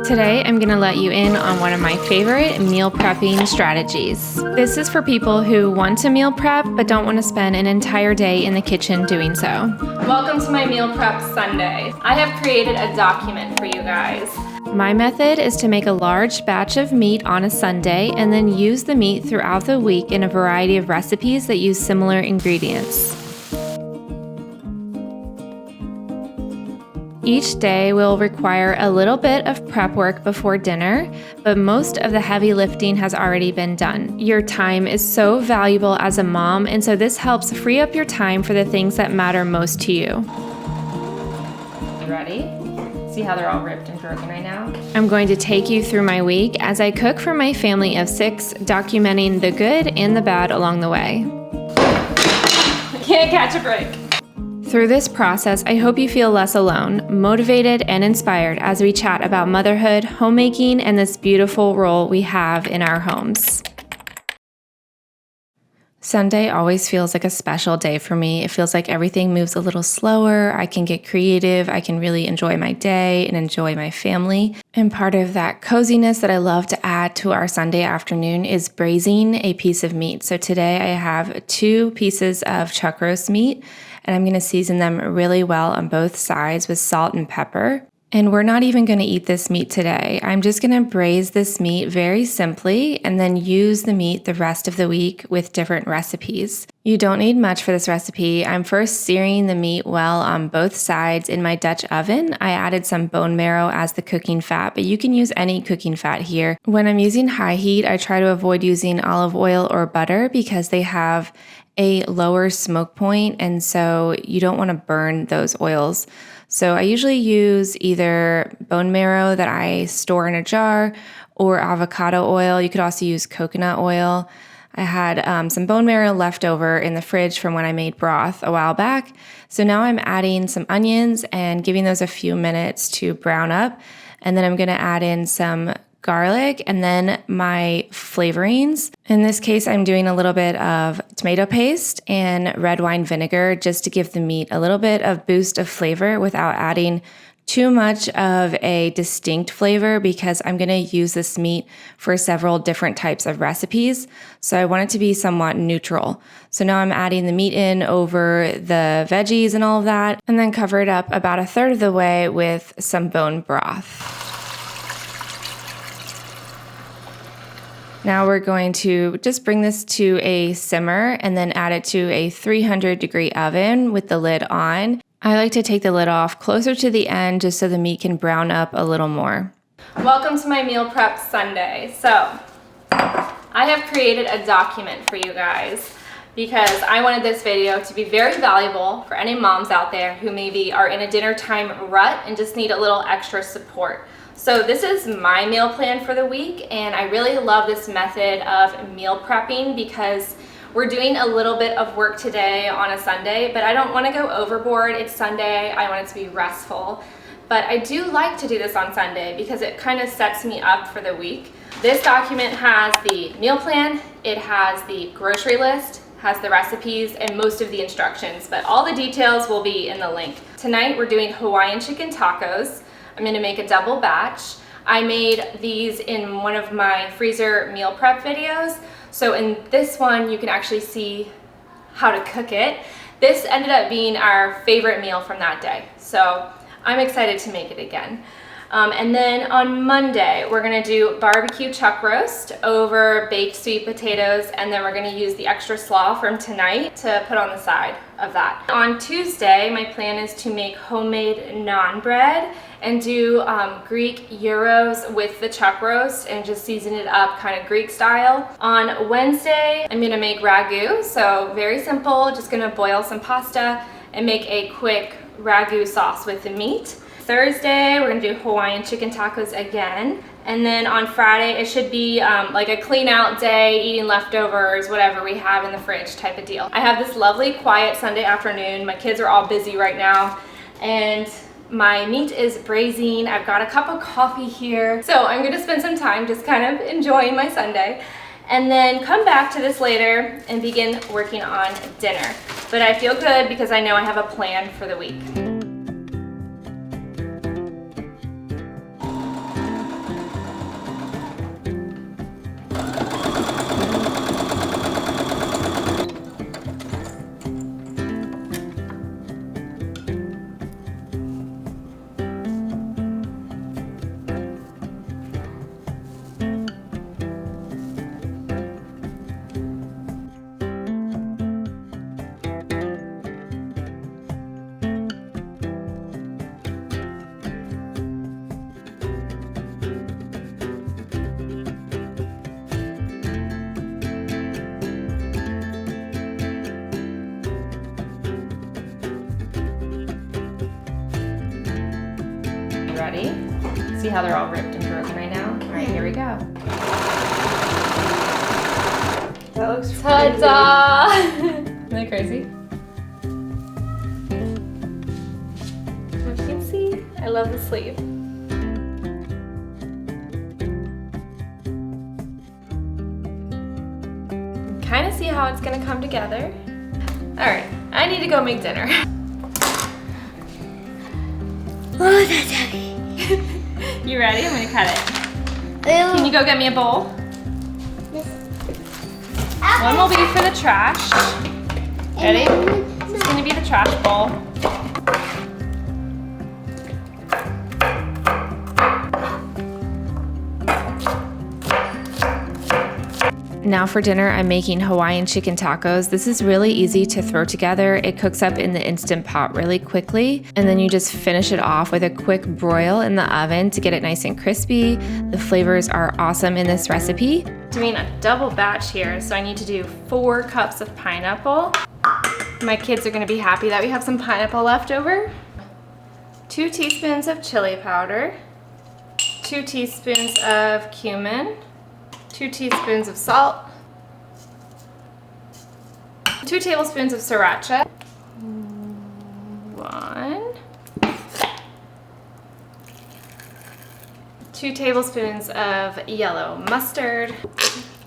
Today, I'm gonna let you in on one of my favorite meal prepping strategies. This is for people who want to meal prep but don't want to spend an entire day in the kitchen doing so. Welcome to my meal prep Sunday. I have created a document for you guys. My method is to make a large batch of meat on a Sunday and then use the meat throughout the week in a variety of recipes that use similar ingredients. Each day will require a little bit of prep work before dinner, but most of the heavy lifting has already been done. Your time is so valuable as a mom, and so this helps free up your time for the things that matter most to you. Ready? See how they're all ripped and broken right now? I'm going to take you through my week as I cook for my family of 6, documenting the good and the bad along the way. I can't catch a break. Through this process, I hope you feel less alone, motivated, and inspired as we chat about motherhood, homemaking, and this beautiful role we have in our homes. Sunday always feels like a special day for me. It feels like everything moves a little slower. I can get creative. I can really enjoy my day and enjoy my family. And part of that coziness that I love to add to our Sunday afternoon is braising a piece of meat. So today I have 2 pieces of chuck roast meat, and I'm going to season them really well on both sides with salt and pepper. And we're not even going to eat this meat today. I'm just going to braise this meat very simply and then use the meat the rest of the week with different recipes. You don't need much for this recipe. I'm first searing the meat well on both sides in my Dutch oven. I added some bone marrow as the cooking fat, but you can use any cooking fat here. When I'm using high heat, I try to avoid using olive oil or butter because they have a lower smoke point, and so you don't want to burn those oils. So I usually use either bone marrow that I store in a jar or avocado oil. You could also use coconut oil. I had some bone marrow left over in the fridge from when I made broth a while back. So now I'm adding some onions and giving those a few minutes to brown up. And then I'm going to add in some garlic and then my flavorings. In this case, I'm doing a little bit of tomato paste and red wine vinegar just to give the meat a little bit of boost of flavor without adding too much of a distinct flavor because I'm going to use this meat for several different types of recipes. So I want it to be somewhat neutral. So now I'm adding the meat in over the veggies and all of that, and then cover it up about 1/3 of the way with some bone broth. Now we're going to just bring this to a simmer and then add it to a 300-degree oven with the lid on. I like to take the lid off closer to the end just so the meat can brown up a little more. Welcome to my meal prep Sunday. So I have created a document for you guys because I wanted this video to be very valuable for any moms out there who maybe are in a dinner time rut and just need a little extra support. So this is my meal plan for the week, and I really love this method of meal prepping because we're doing a little bit of work today on a Sunday, but I don't want to go overboard. It's Sunday, I want it to be restful. But I do like to do this on Sunday because it kind of sets me up for the week. This document has the meal plan, it has the grocery list, has the recipes, and most of the instructions, but all the details will be in the link. Tonight we're doing Hawaiian chicken tacos. I'm going to make a double batch. I made these in one of my freezer meal prep videos. So in this one, you can actually see how to cook it. This ended up being our favorite meal from that day. So I'm excited to make it again. And then on Monday, we're gonna do barbecue chuck roast over baked sweet potatoes, and then we're gonna use the extra slaw from tonight to put on the side of that. On Tuesday, my plan is to make homemade naan bread and do Greek gyros with the chuck roast and just season it up kind of Greek style. On Wednesday, I'm gonna make ragu, so very simple, just gonna boil some pasta and make a quick ragu sauce with the meat. Thursday, we're gonna do Hawaiian chicken tacos again. And then on Friday, it should be like a clean out day, eating leftovers, whatever we have in the fridge type of deal. I have this lovely quiet Sunday afternoon. My kids are all busy right now, and my meat is braising. I've got a cup of coffee here. So I'm gonna spend some time just kind of enjoying my Sunday and then come back to this later and begin working on dinner. But I feel good because I know I have a plan for the week. ready. See how they're all ripped and broken right now? All right, here we go. That looks crazy. Ta-da! Isn't that crazy? As you can see, I love the sleeve. Kind of see how it's gonna come together. All right, I need to go make dinner. Oh, that's heavy. You ready? I'm gonna cut it. Can you go get me a bowl? One will be for the trash. Ready? This is gonna be the trash bowl. Now for dinner, I'm making Hawaiian chicken tacos. This is really easy to throw together. It cooks up in the Instant Pot really quickly, and then you just finish it off with a quick broil in the oven to get it nice and crispy. The flavors are awesome in this recipe. Doing a double batch here, so I need to do 4 cups of pineapple. My kids are gonna be happy that we have some pineapple left over. 2 teaspoons of chili powder, 2 teaspoons of cumin, 2 teaspoons of salt, 2 tablespoons of sriracha, 2 tablespoons of yellow mustard,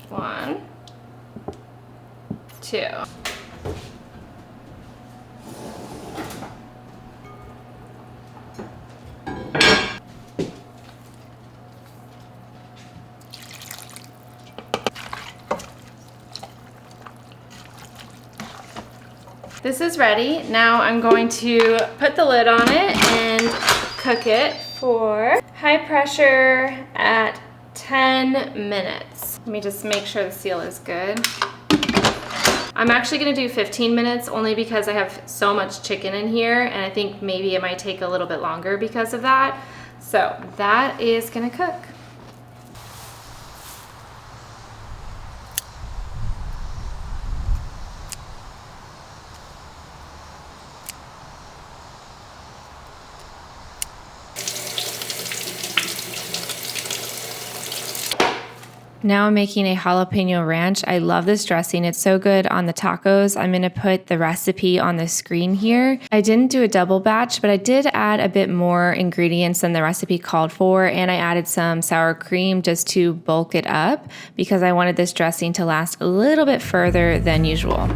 1, 2. This is ready. Now I'm going to put the lid on it and cook it for high pressure at 10 minutes. Let me just make sure the seal is good. I'm actually gonna do 15 minutes only because I have so much chicken in here, and I think maybe it might take a little bit longer because of that. So that is gonna cook. Now I'm making a jalapeno ranch. I love this dressing. It's so good on the tacos. I'm gonna put the recipe on the screen here. I didn't do a double batch, but I did add a bit more ingredients than the recipe called for, and I added some sour cream just to bulk it up because I wanted this dressing to last a little bit further than usual.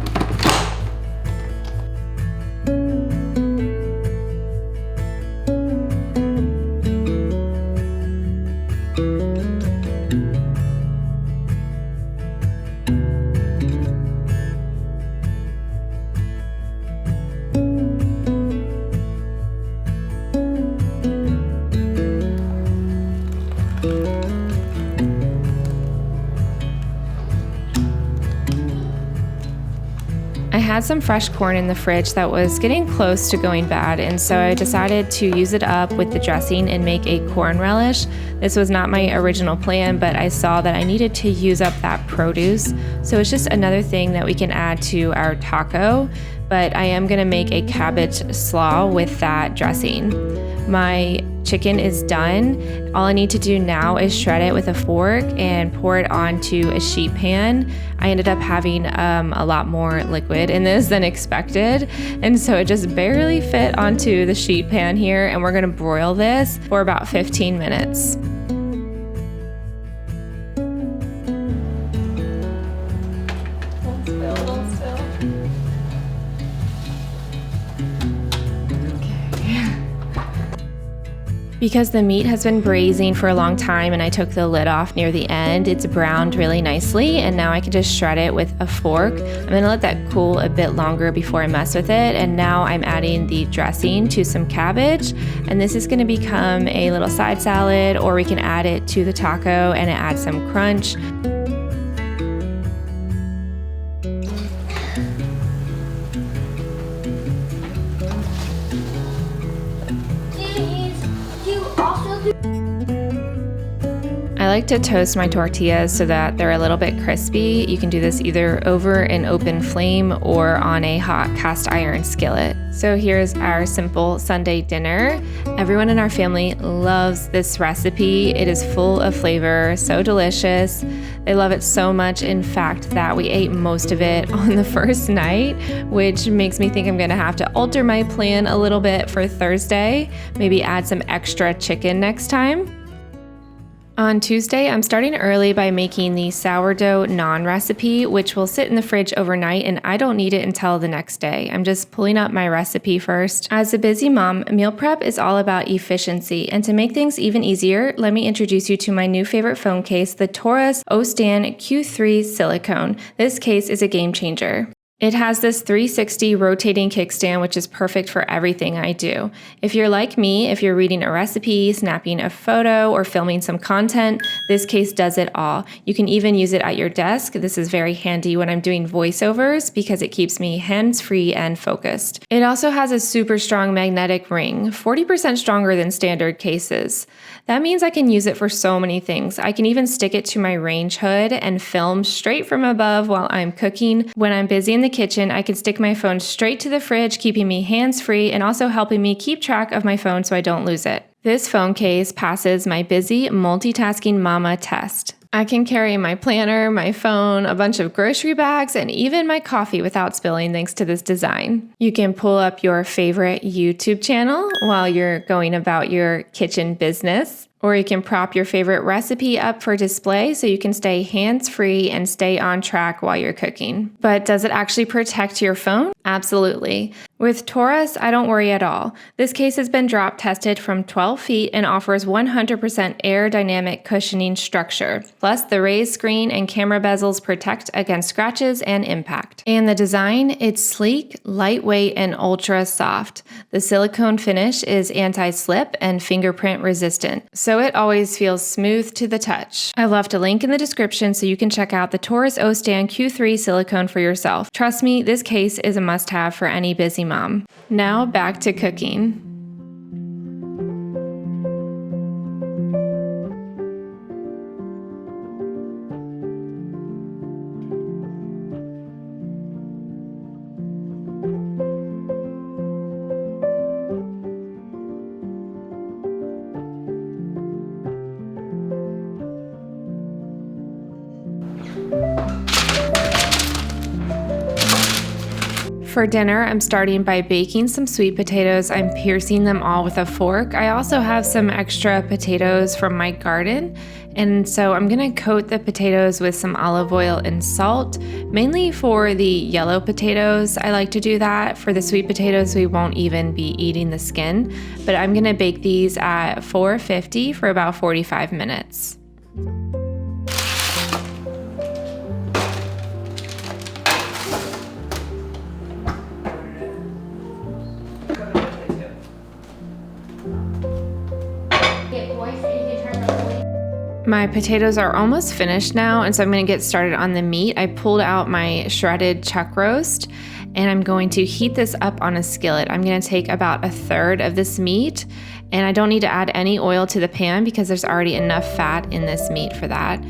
I had some fresh corn in the fridge that was getting close to going bad, and so I decided to use it up with the dressing and make a corn relish. This was not my original plan, but I saw that I needed to use up that produce, so it's just another thing that we can add to our taco. But I am gonna make a cabbage slaw with that dressing. My chicken is done. All I need to do now is shred it with a fork and pour it onto a sheet pan. I ended up having a lot more liquid in this than expected, and so it just barely fit onto the sheet pan here, and we're gonna broil this for about 15 minutes. Because the meat has been braising for a long time and I took the lid off near the end, it's browned really nicely, and now I can just shred it with a fork. I'm gonna let that cool a bit longer before I mess with it, and now I'm adding the dressing to some cabbage, and this is gonna become a little side salad, or we can add it to the taco and it adds some crunch. I like to toast my tortillas so that they're a little bit crispy. You can do this either over an open flame or on a hot cast iron skillet. So here's our simple Sunday dinner. Everyone in our family loves this recipe. It is full of flavor, so delicious. They love it so much, in fact, that we ate most of it on the first night, which makes me think I'm gonna have to alter my plan a little bit for Thursday. Maybe add some extra chicken next time. On Tuesday, I'm starting early by making the sourdough naan recipe, which will sit in the fridge overnight, and I don't need it until the next day. I'm just pulling up my recipe first. As a busy mom, meal prep is all about efficiency, and to make things even easier, let me introduce you to my new favorite phone case, the Torras O-Stand Q3 Silicone. This case is a game changer. It has this 360 rotating kickstand, which is perfect for everything I do. If you're like me, if you're reading a recipe, snapping a photo, or filming some content, this case does it all. You can even use it at your desk. This is very handy when I'm doing voiceovers because it keeps me hands-free and focused. It also has a super strong magnetic ring, 40% stronger than standard cases. That means I can use it for so many things. I can even stick it to my range hood and film straight from above while I'm cooking. When I'm busy in the kitchen, I can stick my phone straight to the fridge, keeping me hands-free and also helping me keep track of my phone so I don't lose it. This phone case passes my busy multitasking mama test. I can carry my planner, my phone, a bunch of grocery bags, and even my coffee without spilling thanks to this design. You can pull up your favorite YouTube channel while you're going about your kitchen business, or you can prop your favorite recipe up for display so you can stay hands-free and stay on track while you're cooking. But does it actually protect your phone? Absolutely. With Torras, I don't worry at all. This case has been drop tested from 12 feet and offers 100% aerodynamic cushioning structure. Plus, the raised screen and camera bezels protect against scratches and impact. And the design, it's sleek, lightweight, and ultra soft. The silicone finish is anti-slip and fingerprint resistant, so it always feels smooth to the touch. I left a link in the description so you can check out the Torras O-Stand Q3 silicone for yourself. Trust me, this case is a must-have for any busy mom. Now back to cooking. For dinner, I'm starting by baking some sweet potatoes. I'm piercing them all with a fork. I also have some extra potatoes from my garden, and so I'm gonna coat the potatoes with some olive oil and salt, mainly for the yellow potatoes. I like to do that. For the sweet potatoes, we won't even be eating the skin, but I'm gonna bake these at 450 for about 45 minutes. My potatoes are almost finished now, and so I'm going to get started on the meat. I pulled out my shredded chuck roast, and I'm going to heat this up on a skillet. I'm going to take about a third of this meat, and I don't need to add any oil to the pan because there's already enough fat in this meat for that.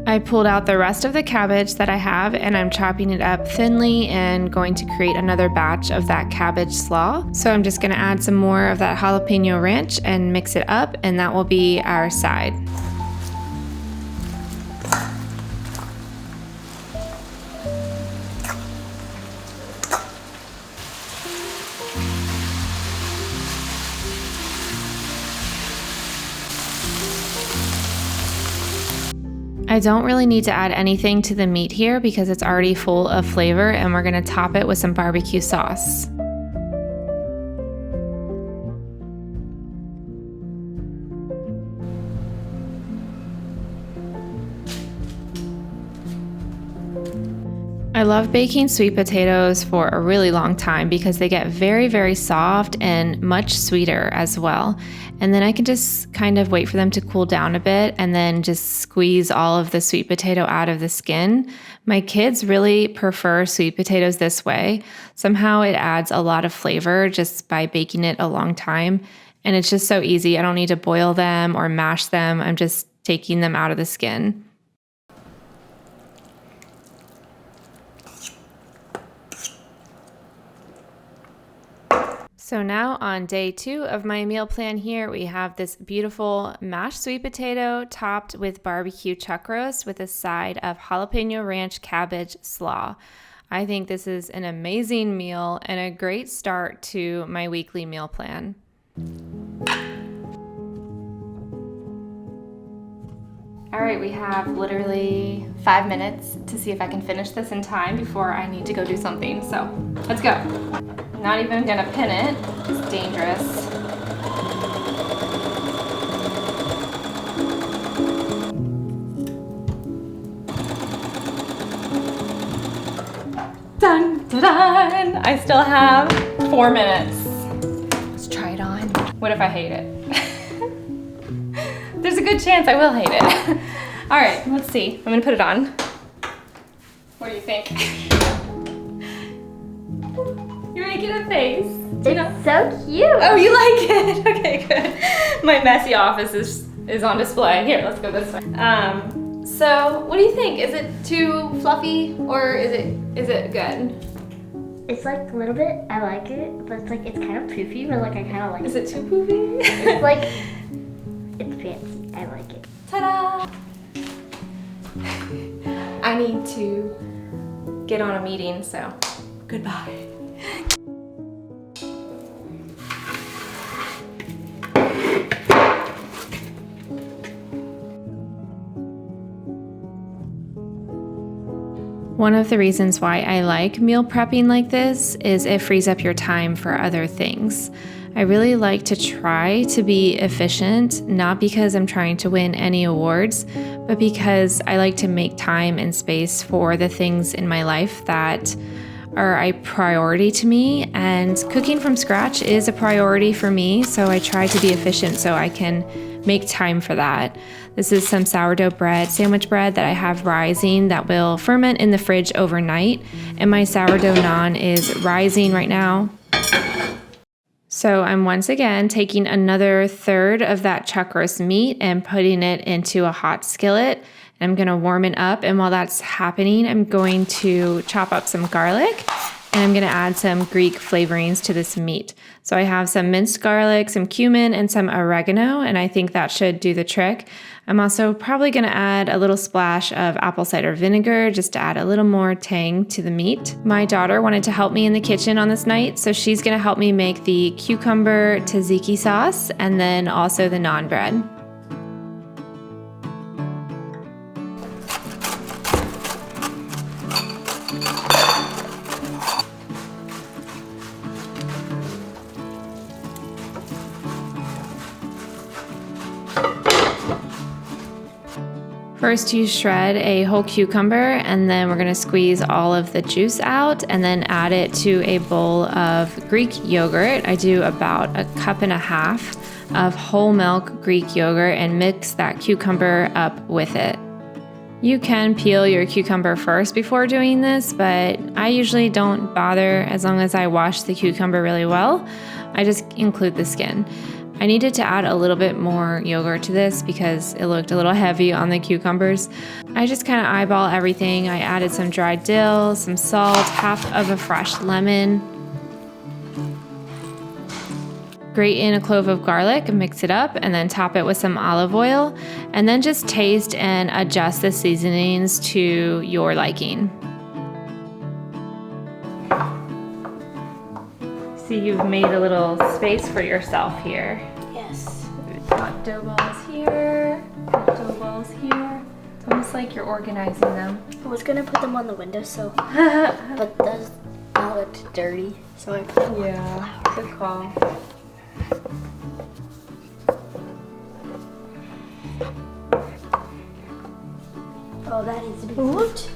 I pulled out the rest of the cabbage that I have, and I'm chopping it up thinly and going to create another batch of that cabbage slaw. So I'm just going to add some more of that jalapeno ranch and mix it up, and that will be our side. I don't really need to add anything to the meat here because it's already full of flavor, and we're going to top it with some barbecue sauce. I love baking sweet potatoes for a really long time because they get very, very soft and much sweeter as well. And then I can just kind of wait for them to cool down a bit and then just squeeze all of the sweet potato out of the skin. My kids really prefer sweet potatoes this way. Somehow it adds a lot of flavor just by baking it a long time. And it's just so easy. I don't need to boil them or mash them. I'm just taking them out of the skin. So now on day 2 of my meal plan here, we have this beautiful mashed sweet potato topped with barbecue chuck roast with a side of jalapeno ranch cabbage slaw. I think this is an amazing meal and a great start to my weekly meal plan. All right, we have literally 5 minutes to see if I can finish this in time before I need to go do something. So let's go. I'm not even gonna pin it, it's dangerous. Dun, dun, dun. I still have 4 minutes. Let's try it on. What if I hate it? There's a good chance I will hate it. All right, let's see. I'm gonna put it on. What do you think? You're making a face. It's so cute. Oh, you like it? Okay, good. My messy office is on display. Here, let's go this way. So what do you think? Is it too fluffy or is it good? It's like a little bit, I like it, but it's kind of poofy, but like I kind of like it. Is it too poofy? It's like, it's fancy, I like it. Ta-da! I need to get on a meeting, so goodbye. One of the reasons why I like meal prepping like this is it frees up your time for other things. I really like to try to be efficient, not because I'm trying to win any awards, but because I like to make time and space for the things in my life that are a priority to me, and cooking from scratch is a priority for me, so I try to be efficient so I can make time for that. This is some sourdough bread, sandwich bread that I have rising that will ferment in the fridge overnight, and my sourdough naan is rising right now. So I'm once again taking another third of that chuck roast meat and putting it into a hot skillet. I'm gonna warm it up, and while that's happening, I'm going to chop up some garlic, and I'm gonna add some Greek flavorings to this meat. So I have some minced garlic, some cumin, and some oregano, and I think that should do the trick. I'm also probably gonna add a little splash of apple cider vinegar just to add a little more tang to the meat. My daughter wanted to help me in the kitchen on this night, so she's gonna help me make the cucumber tzatziki sauce and then also the naan bread. First, you shred a whole cucumber, and then we're gonna squeeze all of the juice out and then add it to a bowl of Greek yogurt. I do about 1.5 cups of whole milk Greek yogurt and mix that cucumber up with it. You can peel your cucumber first before doing this, but I usually don't bother as long as I wash the cucumber really well. I just include the skin. I needed to add a little bit more yogurt to this because it looked a little heavy on the cucumbers. I just kind of eyeball everything. I added some dried dill, some salt, half of a fresh lemon. Grate in a clove of garlic, mix it up, and then top it with some olive oil. And then just taste and adjust the seasonings to your liking. See, you've made a little space for yourself here. Yes. Got dough balls here, got dough balls here. It's almost like you're organizing them. I was gonna put them on the windowsill, but those now looked dirty, so I put them on the flower. Good call. Oh, that needs to be moved.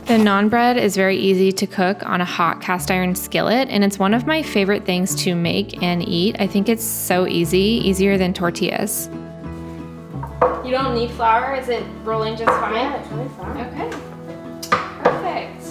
The naan bread is very easy to cook on a hot cast iron skillet, and it's one of my favorite things to make and eat. I think it's so easy, easier than tortillas. You don't need flour? Is it rolling just fine? Yeah, it's really fine. Okay. Perfect.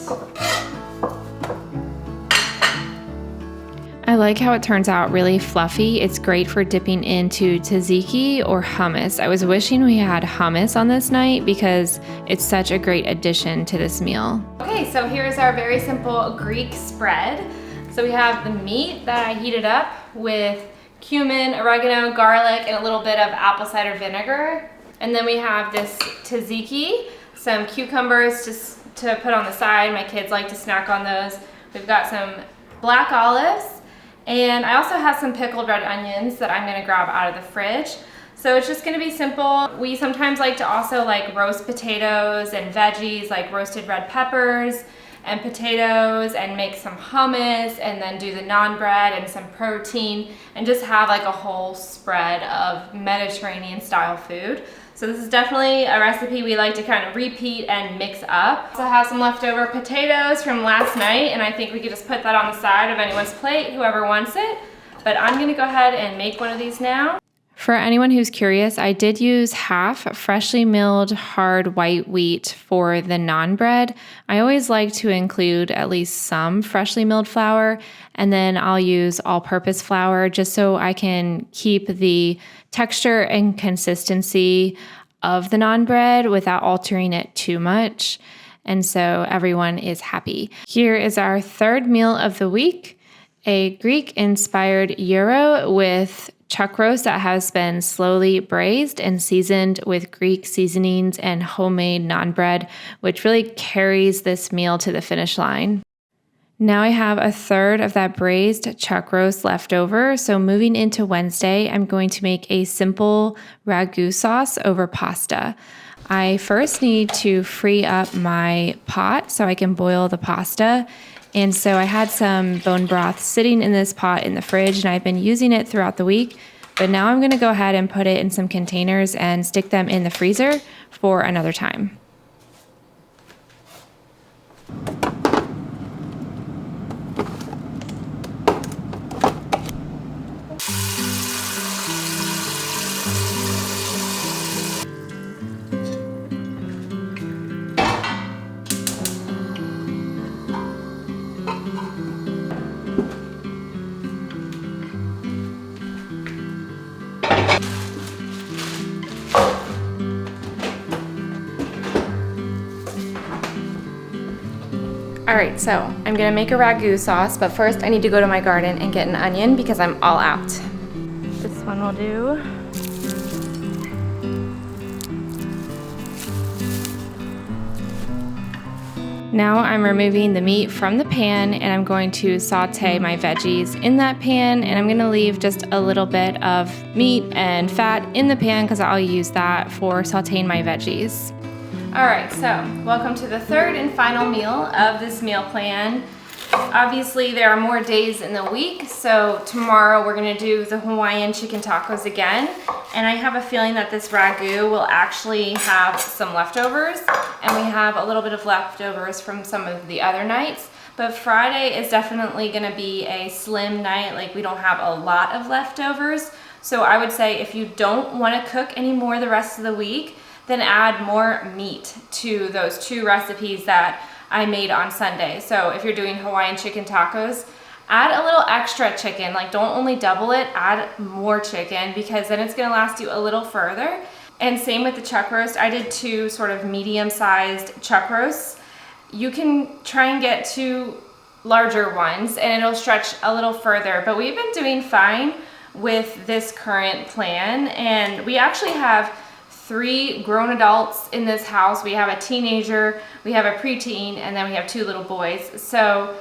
I like how it turns out really fluffy. It's great for dipping into tzatziki or hummus. I was wishing we had hummus on this night because it's such a great addition to this meal. Okay, so here's our very simple Greek spread. So we have the meat that I heated up with cumin, oregano, garlic, and a little bit of apple cider vinegar. And then we have this tzatziki, some cucumbers to put on the side. My kids like to snack on those. We've got some black olives. And I also have some pickled red onions that I'm gonna grab out of the fridge. So it's just gonna be simple. We sometimes like to also like roast potatoes and veggies, like roasted red peppers and potatoes, and make some hummus, and then do the naan bread and some protein, and just have like a whole spread of Mediterranean style food. So this is definitely a recipe we like to kind of repeat and mix up. Also have some leftover potatoes from last night, and I think we could just put that on the side of anyone's plate, whoever wants it. But I'm gonna go ahead and make one of these now. For anyone who's curious, I did use half freshly milled hard white wheat for the naan bread. I always like to include at least some freshly milled flour, and then I'll use all-purpose flour just so I can keep the texture and consistency of the naan bread without altering it too much. And so everyone is happy. Here is our third meal of the week, a Greek-inspired gyro with chuck roast that has been slowly braised and seasoned with Greek seasonings and homemade naan bread, which really carries this meal to the finish line. Now I have a third of that braised chuck roast left over. So moving into Wednesday, I'm going to make a simple ragu sauce over pasta. I first need to free up my pot so I can boil the pasta. And so I had some bone broth sitting in this pot in the fridge, and I've been using it throughout the week. But now I'm going to go ahead and put it in some containers and stick them in the freezer for another time. All right, so I'm gonna make a ragu sauce, but first I need to go to my garden and get an onion because I'm all out. This one will do. Now I'm removing the meat from the pan, and I'm going to saute my veggies in that pan, and I'm gonna leave just a little bit of meat and fat in the pan because I'll use that for sauteing my veggies. All right, so welcome to the third and final meal of this meal plan. Obviously, there are more days in the week, so tomorrow we're gonna do the Hawaiian chicken tacos again, and I have a feeling that this ragu will actually have some leftovers, and we have a little bit of leftovers from some of the other nights, but Friday is definitely gonna be a slim night, like we don't have a lot of leftovers, so I would say if you don't wanna cook anymore the rest of the week, then add more meat to those two recipes that I made on Sunday. So if you're doing Hawaiian chicken tacos, add a little extra chicken. Like don't only double it, add more chicken because then it's gonna last you a little further. And same with the chuck roast. I did two sort of medium-sized chuck roasts. You can try and get two larger ones and it'll stretch a little further, but we've been doing fine with this current plan. And we actually have 3 grown adults in this house. We have a teenager, we have a preteen, and then we have 2 little boys. So,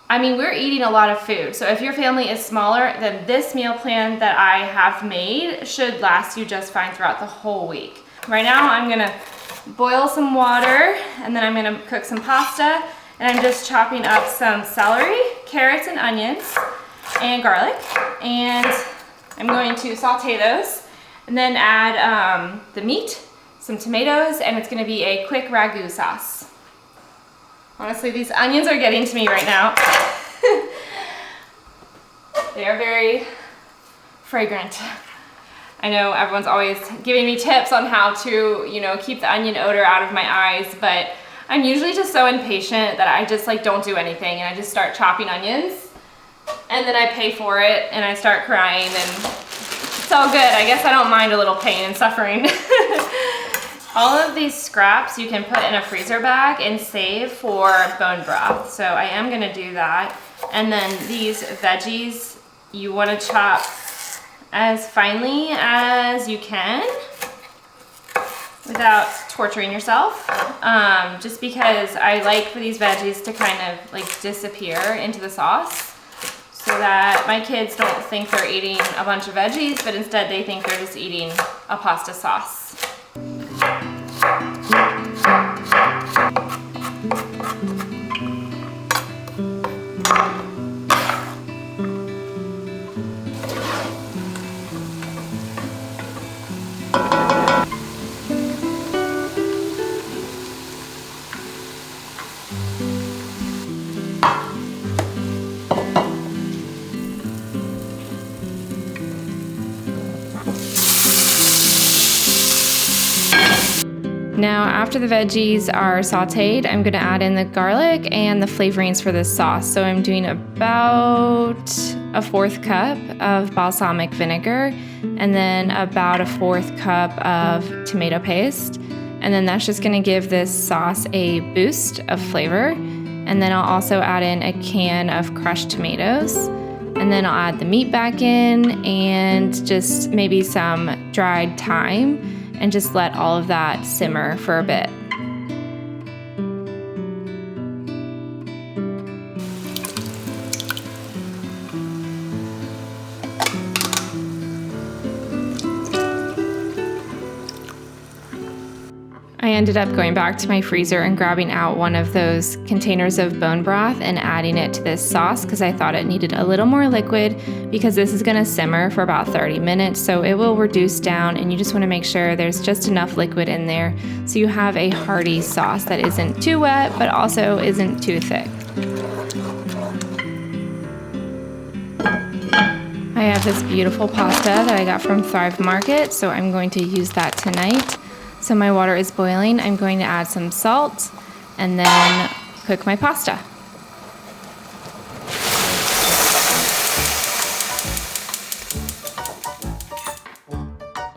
I mean, we're eating a lot of food. So if your family is smaller, then this meal plan that I have made should last you just fine throughout the whole week. Right now, I'm gonna boil some water, and then I'm gonna cook some pasta, and I'm just chopping up some celery, carrots, and onions, and garlic, and I'm going to saute those. And then add the meat, some tomatoes, and it's gonna be a quick ragu sauce. Honestly, these onions are getting to me right now. They are very fragrant. I know everyone's always giving me tips on how to, you know, keep the onion odor out of my eyes, but I'm usually just so impatient that I just like don't do anything and I just start chopping onions and then I pay for it and I start crying and it's all good. I guess I don't mind a little pain and suffering. All of these scraps you can put in a freezer bag and save for bone broth. So I am gonna do that. And then these veggies, you wanna chop as finely as you can without torturing yourself. Just because I like for these veggies to kind of like disappear into the sauce so that my kids don't think they're eating a bunch of veggies, but instead they think they're just eating a pasta sauce. Now, after the veggies are sauteed, I'm gonna add in the garlic and the flavorings for this sauce. So I'm doing about a 1/4 cup of balsamic vinegar and then about a 1/4 cup of tomato paste. And then that's just gonna give this sauce a boost of flavor. And then I'll also add in a can of crushed tomatoes. And then I'll add the meat back in and just maybe some dried thyme and just let all of that simmer for a bit. I ended up going back to my freezer and grabbing out one of those containers of bone broth and adding it to this sauce because I thought it needed a little more liquid because this is gonna simmer for about 30 minutes, so it will reduce down and you just wanna make sure there's just enough liquid in there so you have a hearty sauce that isn't too wet but also isn't too thick. I have this beautiful pasta that I got from Thrive Market, so I'm going to use that tonight. So my water is boiling. I'm going to add some salt and then cook my pasta.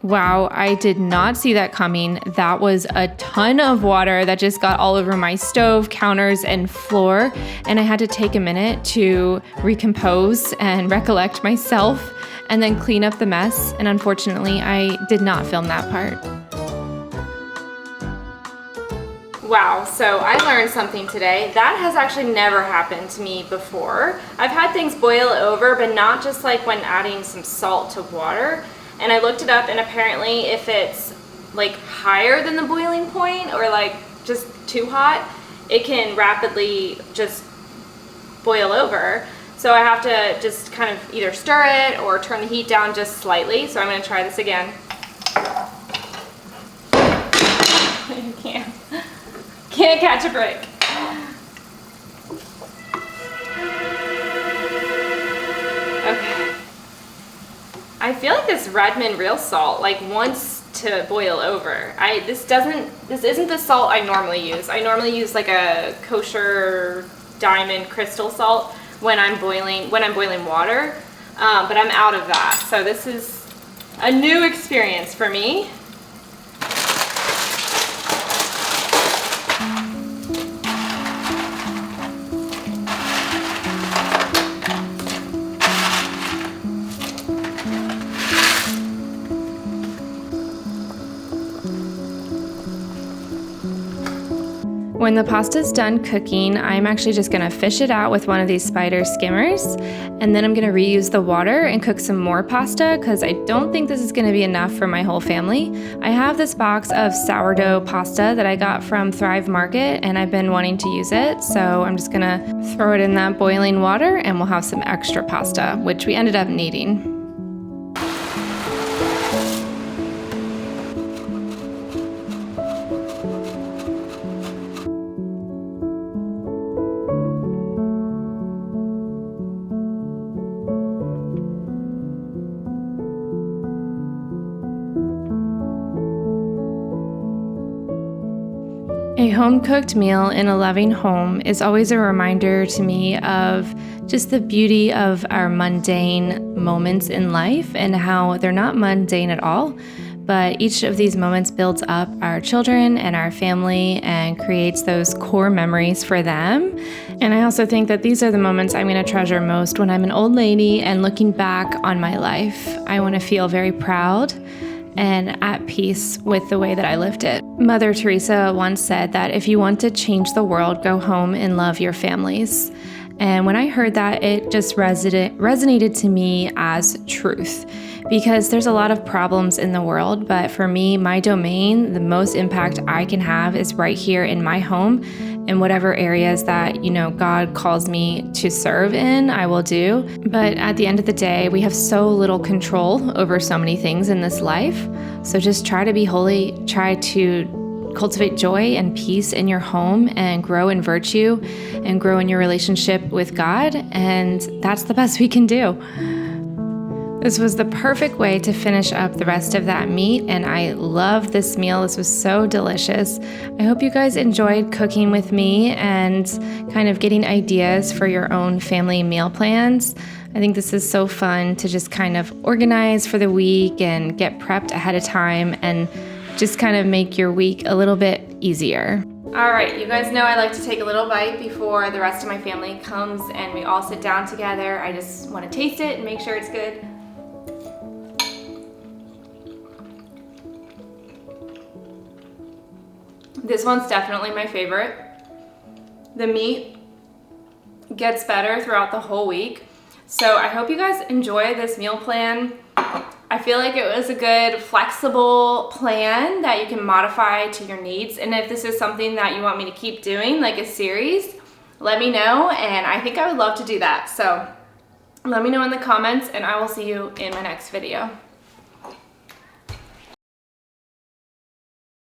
Wow, I did not see that coming. That was a ton of water that just got all over my stove, counters, and floor. And I had to take a minute to recompose and recollect myself and then clean up the mess. And unfortunately, I did not film that part. Wow, so I learned something today. That has actually never happened to me before. I've had things boil over, but not just like when adding some salt to water. And I looked it up and apparently if it's like higher than the boiling point or like just too hot, it can rapidly just boil over. So I have to just kind of either stir it or turn the heat down just slightly. So I'm gonna try this again. Can't catch a break. Okay. I feel like this Redmond real salt like wants to boil over. This isn't the salt I normally use. I normally use like a kosher diamond crystal salt when I'm boiling water, but I'm out of that. So this is a new experience for me. When the pasta's done cooking, I'm actually just gonna fish it out with one of these spider skimmers, and then I'm gonna reuse the water and cook some more pasta because I don't think this is gonna be enough for my whole family. I have this box of sourdough pasta that I got from Thrive Market, and I've been wanting to use it, so I'm just gonna throw it in that boiling water and we'll have some extra pasta, which we ended up needing. home-cooked meal in a loving home is always a reminder to me of just the beauty of our mundane moments in life and how they're not mundane at all, but each of these moments builds up our children and our family and creates those core memories for them. And I also think that these are the moments I'm going to treasure most when I'm an old lady and looking back on my life. I want to feel very proud and at peace with the way that I lived it. Mother Teresa once said that if you want to change the world, go home and love your families. And when I heard that, it just resonated to me as truth, because there's a lot of problems in the world, but for me, my domain, the most impact I can have is right here in my home, in whatever areas that, God calls me to serve in, I will do. But at the end of the day, we have so little control over so many things in this life. So just try to be holy, try to cultivate joy and peace in your home and grow in virtue and grow in your relationship with God. And that's the best we can do. This was the perfect way to finish up the rest of that meat, and I love this meal. This was so delicious. I hope you guys enjoyed cooking with me and kind of getting ideas for your own family meal plans. I think this is so fun to just kind of organize for the week and get prepped ahead of time and just kind of make your week a little bit easier. All right, you guys know I like to take a little bite before the rest of my family comes and we all sit down together. I just want to taste it and make sure it's good. This one's definitely my favorite. The meat gets better throughout the whole week. So I hope you guys enjoy this meal plan. I feel like it was a good flexible plan that you can modify to your needs. And if this is something that you want me to keep doing, like a series, let me know. And I think I would love to do that. So let me know in the comments and I will see you in my next video.